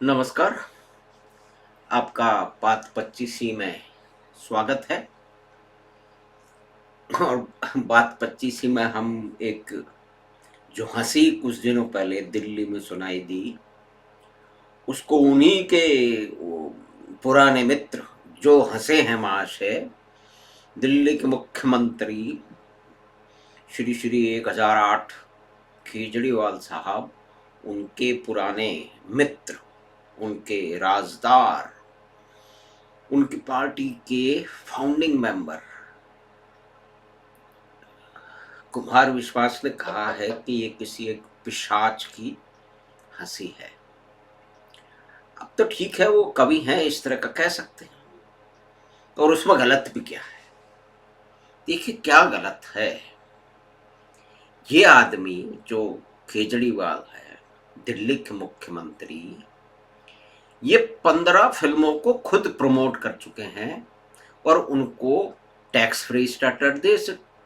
नमस्कार। आपका बात 25 में स्वागत है। और बात 25 में हम एक जो हंसी कुछ दिनों पहले दिल्ली में सुनाई दी, उसको उन्हीं के वो पुराने मित्र जो हंसे हैं महाशय, दिल्ली के मुख्यमंत्री श्री श्री 1008 केजरीवाल साहब, उनके पुराने मित्र, उनके राजदार, उनकी पार्टी के फाउंडिंग मेंबर कुमार विश्वास ने कहा है कि ये किसी एक पिशाच की हंसी है। अब तो ठीक है, वो कवि हैं, इस तरह का कह सकते हैं, और उसमें गलत भी क्या है? देखिए क्या गलत है। ये आदमी जो केजरीवाल है, दिल्ली के मुख्यमंत्री, ये 15 फिल्मों को खुद प्रमोट कर चुके हैं और उनको टैक्स फ्री स्टार्टर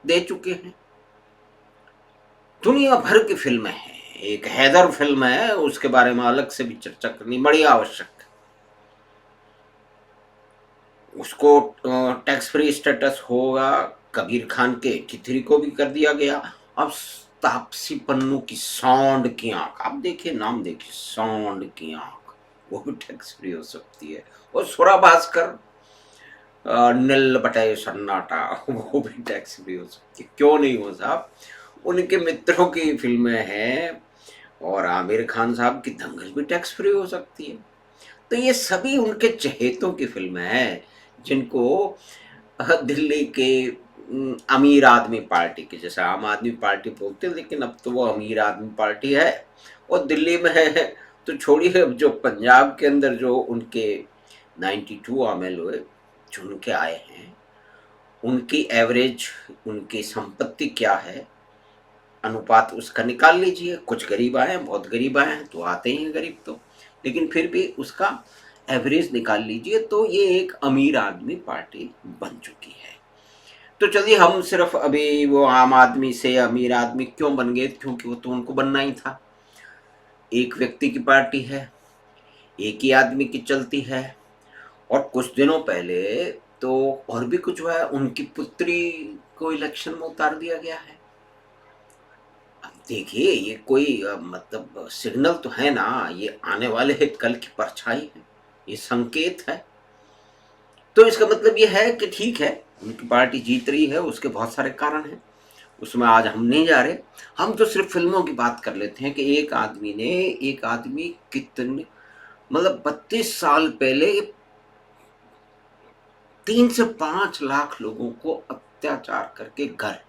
दे चुके हैं। दुनिया भर की फिल्में हैं। एक हैदर फिल्म है, उसके बारे में अलग से भी चर्चा करनी बड़ी आवश्यक है। उसको टैक्स फ्री स्टेटस होगा। कबीर खान के ठिठरी को भी कर दिया गया। अब तापसी पन्नू की सांड की आंख, आप देखिए, नाम देखिए, सांड की आंख, वो भी टैक्स फ्री हो सकती है। और सुरा भास्कर, नील बटे सन्नाटा, वो भी टैक्स फ्री हो सकती है। क्यों नहीं हो साहब? उनके मित्रों की फिल्में हैं। और आमिर खान साहब की दंगल भी टैक्स फ्री हो सकती है। तो ये सभी उनके चहेतों की फिल्में हैं, जिनको दिल्ली के अमीर आदमी पार्टी के, जैसे आम आदमी पार्टी बोलते हैं, लेकिन अब तो वो अमीर आदमी पार्टी है और दिल्ली में है। तो छोड़िए, अब जो पंजाब के अंदर जो उनके 92 एमएलए चुन के आए हैं, उनकी एवरेज, उनकी संपत्ति क्या है, अनुपात उसका निकाल लीजिए। कुछ गरीब आए हैं, बहुत गरीब आए हैं, तो आते ही हैं गरीब तो, लेकिन फिर भी उसका एवरेज निकाल लीजिए तो ये एक अमीर आदमी पार्टी बन चुकी है। तो चलिए, हम सिर्फ अभी वो आम आदमी से अमीर आदमी क्यों बन गए, क्योंकि वो तो उनको बनना ही था। एक व्यक्ति की पार्टी है, एक ही आदमी की चलती है। और कुछ दिनों पहले तो और भी कुछ हुआ है, उनकी पुत्री को इलेक्शन में उतार दिया गया है। देखिए, ये कोई मतलब सिग्नल तो है ना, ये आने वाले कल की परछाई है, ये संकेत है। तो इसका मतलब ये है कि ठीक है, उनकी पार्टी जीत रही है, उसके बहुत सारे कारण हैं, उसमें आज हम नहीं जा रहे। हम तो सिर्फ फिल्मों की बात कर लेते हैं कि एक आदमी कितने, मतलब 32 साल पहले 3 से 5 लाख लोगों को अत्याचार करके, घर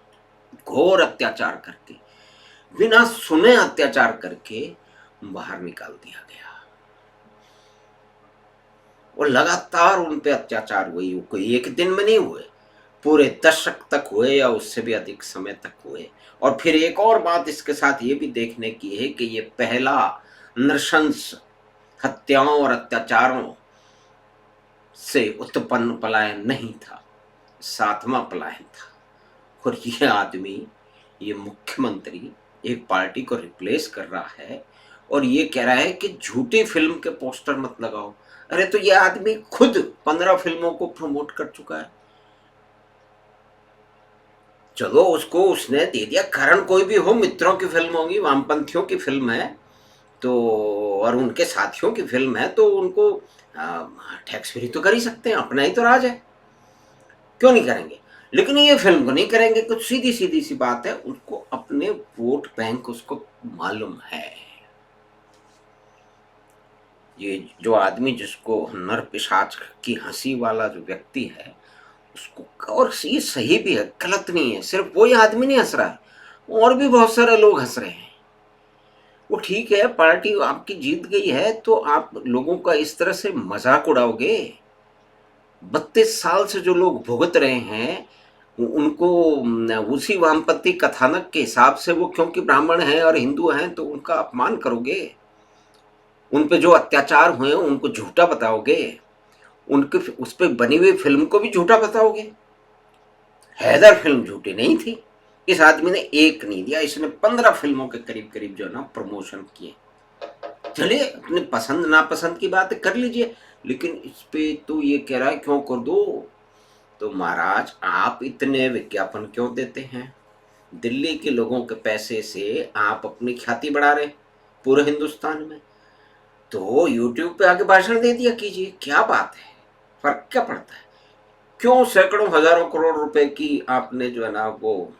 घोर अत्याचार करके, बिना सुने अत्याचार करके बाहर निकाल दिया गया। और लगातार उन पे अत्याचार हुई, कोई एक दिन में नहीं हुए, पूरे दशक तक हुए या उससे भी अधिक समय तक हुए। और फिर एक और बात इसके साथ ये भी देखने की है कि ये पहला नृशंस हत्याओं और अत्याचारों से उत्पन्न पलायन नहीं था, 7वां पलायन था। और ये आदमी, ये मुख्यमंत्री, एक पार्टी को रिप्लेस कर रहा है और ये कह रहा है कि झूठी फिल्म के पोस्टर मत लगाओ। अरे तो ये आदमी खुद 15 फिल्मों को प्रमोट कर चुका है। चलो, उसको उसने दे दिया, कारण कोई भी हो, मित्रों की फिल्म होगी, वामपंथियों की फिल्म है तो, और उनके साथियों की फिल्म है, तो उनको टैक्स फ्री तो कर ही सकते हैं, अपना ही तो राज है, क्यों नहीं करेंगे? लेकिन ये फिल्म को नहीं करेंगे। कुछ सीधी सीधी सी बात है, उनको अपने वोट बैंक उसको मालूम है। ये जो आदमी, जिसको नर पिशाच की हंसी वाला जो व्यक्ति है, उसको, और ये सही भी है, गलत नहीं है, सिर्फ वही आदमी नहीं हंस रहा है, और भी बहुत सारे लोग हंस रहे हैं। वो ठीक है, पार्टी आपकी जीत गई है तो आप लोगों का इस तरह से मजाक उड़ाओगे? 32 साल से जो लोग भुगत रहे हैं, उनको उसी वामपंथी कथानक के हिसाब से, वो क्योंकि ब्राह्मण हैं और हिंदू हैं तो उनका अपमान करोगे? उन पे जो अत्याचार हुए उनको झूठा बताओगे? उनके उस पे बनी हुई फिल्म को भी झूठा बताओगे? हैदर फिल्म झूठी नहीं थी। इस आदमी ने एक नहीं दिया, इसने 15 फिल्मों के करीब करीब जो है ना प्रमोशन किए। चलिए अपने पसंद नापसंद की बात कर लीजिए, लेकिन इस पे तो ये कह रहा है क्यों कर दो। तो महाराज आप इतने विज्ञापन क्यों देते हैं? दिल्ली के लोगों के पैसे से आप अपनी ख्याति बढ़ा रहे हैं पूरे हिंदुस्तान में। तो यूट्यूब पे आके भाषण दे दिया कीजिए, क्या बात है, फर्क क्या पड़ता है? क्यों सैकड़ों हजारों करोड़ रुपए की आपने जो है ना वो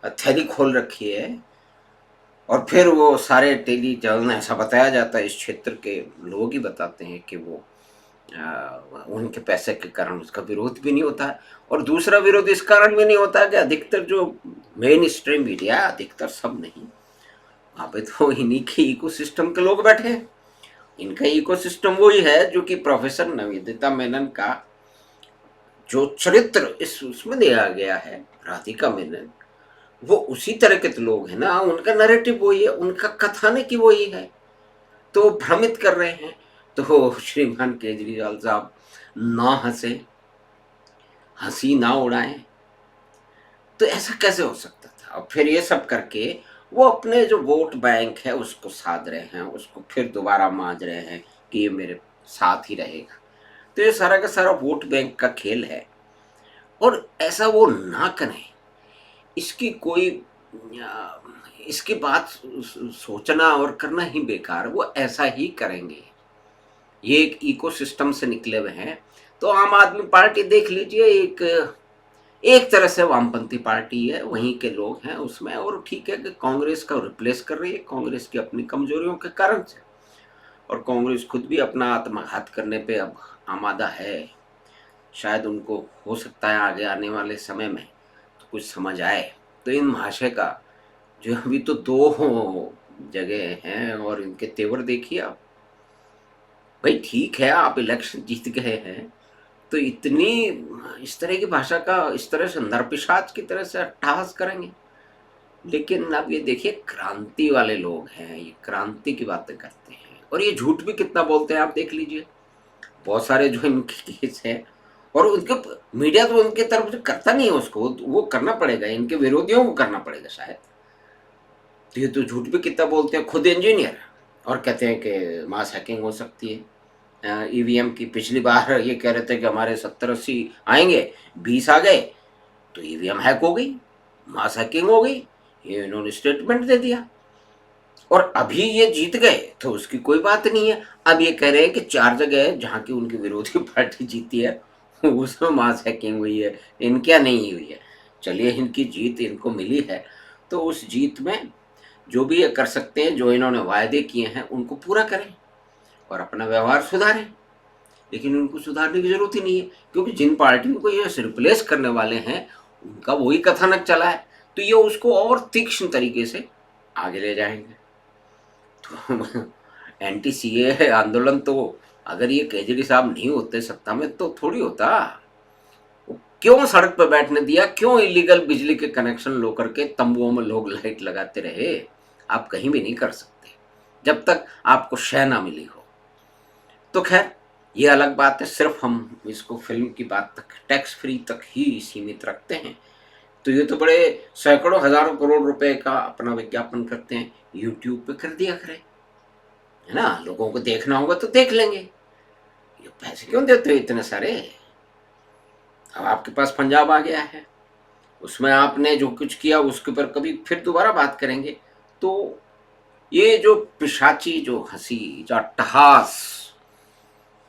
थैली खोल रखी है, और फिर वो सारे टेली चैनल में ऐसा बताया जाता है, इस क्षेत्र के लोग ही बताते हैं कि वो उनके पैसे के कारण उसका विरोध भी नहीं होता है। और दूसरा विरोध इस कारण भी नहीं होता है कि अधिकतर जो मेन स्ट्रीम मीडिया, अधिकतर सब नहीं, वहाँ पे तो इन्हीं के इकोसिस्टम के लोग बैठे हैं। इनका इकोसिस्टम वही है जो कि प्रोफेसर नवेदिता मेनन का जो चरित्र इस उसमें दिया गया है, राधिका मेनन, वो उसी तरह के तो लोग हैं ना, उनका नैरेटिव वही है, उनका कथानक ही वही है, तो भ्रमित कर रहे हैं। तो श्रीमान केजरीवाल साहब ना हंसे, हंसी ना उड़ाएं, तो ऐसा कैसे हो सकता था? और फिर ये सब करके वो अपने जो वोट बैंक है उसको साध रहे हैं, उसको फिर दोबारा मांझ रहे हैं कि ये मेरे साथ ही रहेगा। तो ये सारा का सारा वोट बैंक का खेल है, और ऐसा वो ना करें, इसकी कोई अ, इसकी बात सोचना और करना ही बेकार, वो ऐसा ही करेंगे। ये एक इकोसिस्टम से निकले हुए हैं। तो आम आदमी पार्टी देख लीजिए, एक एक तरह से वामपंथी पार्टी है, वहीं के लोग हैं उसमें, और ठीक है कि कांग्रेस का रिप्लेस कर रही है, कांग्रेस की अपनी कमजोरियों के कारण से। और कांग्रेस खुद भी अपना आत्मघात करने पे अब आमादा है। शायद उनको हो सकता है आगे आने वाले समय में तो कुछ समझ आए। तो इन महाशय का जो अभी तो दो जगह हैं, और इनके तेवर देखिए आप। भाई ठीक है, आप इलेक्शन जीत गए हैं, तो इतनी इस तरह की भाषा का इस तरह से नरपिशाच की तरह से अट्टहास करेंगे? लेकिन अब ये देखिए, क्रांति वाले लोग हैं, ये क्रांति की बातें करते हैं, और ये झूठ भी कितना बोलते हैं आप देख लीजिए। बहुत सारे जो इनके केस हैं, और उनके मीडिया तो उनके तरफ से करता नहीं है उसको, वो करना पड़ेगा, इनके विरोधियों को करना पड़ेगा शायद। तो ये तो झूठ भी कितना बोलते हैं, खुद इंजीनियर, और कहते हैं कि मास हैकिंग हो सकती है। ईवीएम की पिछली बार ये कह रहे थे कि हमारे 70-80 आएंगे, 20 आ गए, तो ईवीएम हैक हो गई, मास हैकिंग हो गई, ये इन्होंने स्टेटमेंट दे दिया। और अभी ये जीत गए तो उसकी कोई बात नहीं है। अब ये कह रहे हैं कि 4 जगह जहाँ की उनकी विरोधी पार्टी जीती है उसमें मास हैकिंग हुई है, इनके यहाँ नहीं हुई है। चलिए, इनकी जीत इनको मिली है, तो उस जीत में जो भी ये कर सकते हैं, जो इन्होंने वायदे किए हैं उनको पूरा करें और अपना व्यवहार सुधारें। लेकिन उनको सुधारने की जरूरत ही नहीं है, क्योंकि जिन पार्टियों को ये रिप्लेस करने वाले हैं उनका वही कथानक चला है, तो ये उसको और तीक्ष्ण तरीके से आगे ले जाएंगे। तो एंटी सीए आंदोलन तो अगर ये केजरी साहब नहीं होते सत्ता में तो थोड़ी होता। वो क्यों सड़क पर बैठने दिया? क्यों इलीगल बिजली के कनेक्शन लो करके तंबुओं में लोग लाइट लगाते रहे? आप कहीं भी नहीं कर सकते जब तक आपको शय ना मिली हो। तो खैर, ये अलग बात है, सिर्फ हम इसको फिल्म की बात तक, टैक्स फ्री तक ही सीमित रखते हैं। तो ये तो बड़े सैकड़ों हजारों करोड़ रुपए का अपना विज्ञापन करते हैं, यूट्यूब पे कर दिया करें, है ना? लोगों को देखना होगा तो देख लेंगे। ये पैसे क्यों देते हो इतने सारे? अब आपके पास पंजाब आ गया है, उसमें आपने जो कुछ किया उसके ऊपर कभी फिर दोबारा बात करेंगे। तो ये जो पिशाची, जो हंसी, जो अट्टहास,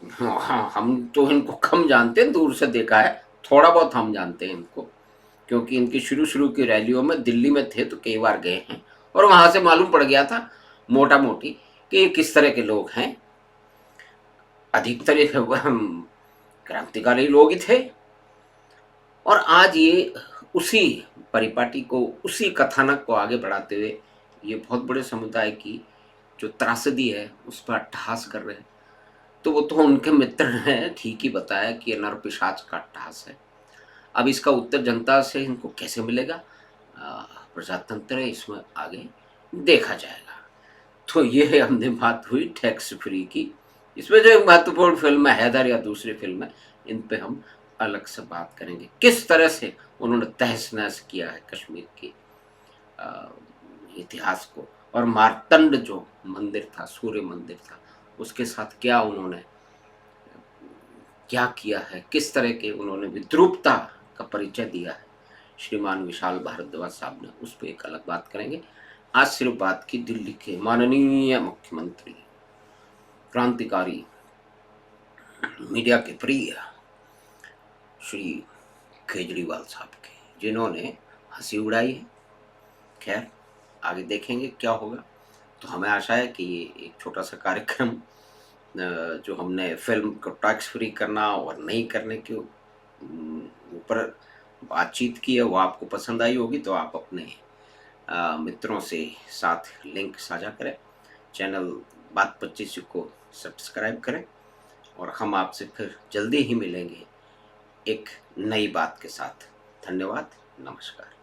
हाँ, हम तो इनको कम जानते हैं, दूर से देखा है, थोड़ा बहुत हम जानते हैं इनको, क्योंकि इनकी शुरू शुरू की रैलियों में दिल्ली में थे तो कई बार गए हैं, और वहां से मालूम पड़ गया था मोटा मोटी कि ये किस तरह के लोग हैं। अधिकतर क्रांतिकारी लोग ही थे, और आज ये उसी परिपाटी को, उसी कथानक को आगे बढ़ाते हुए ये बहुत बड़े समुदाय की जो त्रासदी है उस पर अट्टहास कर रहे हैं। तो वो तो उनके मित्र ने ठीक ही बताया कि ये नरपिशाच का अट्टहास है। अब इसका उत्तर जनता से इनको कैसे मिलेगा? प्रजातंत्र है, इसमें आगे देखा जाएगा। तो ये हमने बात हुई टैक्स फ्री की। इसमें जो एक महत्वपूर्ण फिल्म है हैदर या दूसरी फिल्म है, इन पे हम अलग से बात करेंगे, किस तरह से उन्होंने तहस नहस किया है कश्मीर के इतिहास को, और मार्तंड जो मंदिर था, सूर्य मंदिर था, उसके साथ क्या उन्होंने क्या किया है, किस तरह के उन्होंने विद्रूपता का परिचय दिया है श्रीमान विशाल भारद्वाज साहब ने, उस पर एक अलग बात करेंगे। आज सिर्फ बात की दिल्ली के माननीय मुख्यमंत्री, क्रांतिकारी, मीडिया के प्रिय श्री केजरीवाल साहब के, जिन्होंने हंसी उड़ाई है। खैर आगे देखेंगे क्या होगा। तो हमें आशा है कि ये एक छोटा सा कार्यक्रम जो हमने फिल्म को टैक्स फ्री करना और नहीं करने के ऊपर बातचीत की है, वो आपको पसंद आई होगी। तो आप अपने मित्रों से साथ लिंक साझा करें, चैनल बात 25 को सब्सक्राइब करें, और हम आपसे फिर जल्दी ही मिलेंगे एक नई बात के साथ। धन्यवाद, नमस्कार।